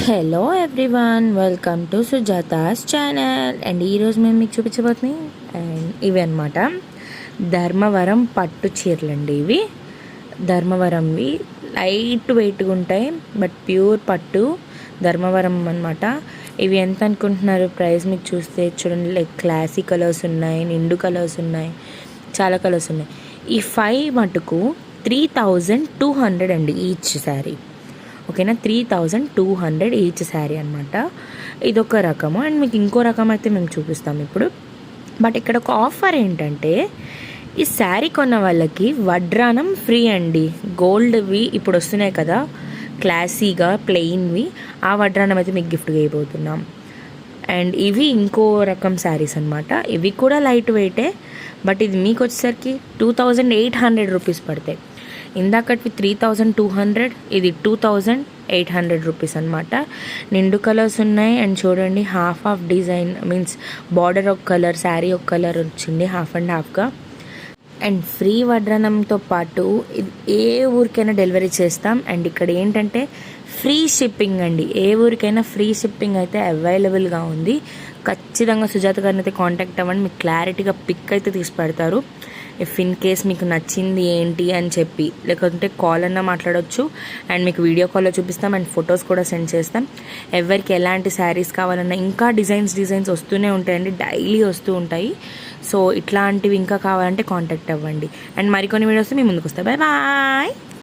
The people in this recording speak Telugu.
Hello everyone, welcome to Sujata's channel. And ఈరోజు మేము మీకు చూపించబోతున్నాయి అండ్ ఇవి అనమాట ధర్మవరం పట్టు చీరలు అండి. ఇవి ధర్మవరంవి లైట్ వెయిట్గా ఉంటాయి, బట్ ప్యూర్ పట్టు ధర్మవరం అనమాట. ఇవి ఎంత అనుకుంటున్నారు ప్రైస్? మీకు చూస్తే చూడండి, లైక్ క్లాసీ కలర్స్ ఉన్నాయి, నిండు కలర్స్ ఉన్నాయి, చాలా కలర్స్ ఉన్నాయి. ఈ 5 మటుకు 3200 అండి ఈచ్ శారీ. ఓకేనా, 3200 ఈచ్ శారీ అనమాట. ఇదొక రకము. అండ్ మీకు ఇంకో రకం అయితే మేము చూపిస్తాం ఇప్పుడు. బట్ ఇక్కడ ఒక ఆఫర్ ఏంటంటే, ఈ శారీ కొన్న వాళ్ళకి వడ్రానం ఫ్రీ అండి. గోల్డ్వి ఇప్పుడు వస్తున్నాయి కదా క్లాసీగా ప్లెయిన్వి, ఆ వడ్రానం అయితే మీకు గిఫ్ట్గా ఇవ్వబోతున్నాం. అండ్ ఇవి ఇంకో రకం శారీస్ అనమాట. ఇవి కూడా లైట్ వెయిటే, బట్ ఇది మీకు వచ్చేసరికి 2800 రూపీస్ పడతాయి. ఇందాకటి 3200, ఇది 2800 రూపీస్ అనమాట. నిండు కలర్స్ ఉన్నాయి. అండ్ చూడండి, హాఫ్ డిజైన్ మీన్స్ బార్డర్ ఒక కలర్, శారీ ఒక కలర్ వచ్చింది, హాఫ్ అండ్ హాఫ్గా. అండ్ ఫ్రీ వడ్రనంతో పాటు ఏ ఊరికైనా డెలివరీ చేస్తాం. అండ్ ఇక్కడ ఏంటంటే ఫ్రీ షిప్పింగ్ అండి. ఏ ఊరికైనా ఫ్రీ షిప్పింగ్ అయితే అవైలబుల్గా ఉంది. ఖచ్చితంగా సుజాత గారిని అయితే కాంటాక్ట్ అవ్వండి, మీకు క్లారిటీగా పిక్ అయితే తీసి పెడతారు. ఇఫ్ ఇన్ కేస్ మీకు నచ్చింది ఏంటి అని చెప్పి, లేకుంటే కాల్ అన్నా మాట్లాడవచ్చు. అండ్ మీకు వీడియో కాల్లో చూపిస్తాం అండ్ ఫొటోస్ కూడా సెండ్ చేస్తాం. ఎవరికి ఎలాంటి శారీస్ కావాలన్నా ఇంకా డిజైన్స్ వస్తూనే ఉంటాయండి, డైలీ వస్తూ ఉంటాయి. సో ఇట్లాంటివి ఇంకా కావాలంటే కాంటాక్ట్ అవ్వండి. అండ్ మరికొన్ని వీడియోస్ మీ ముందుకు వస్తాయి. Bye bye.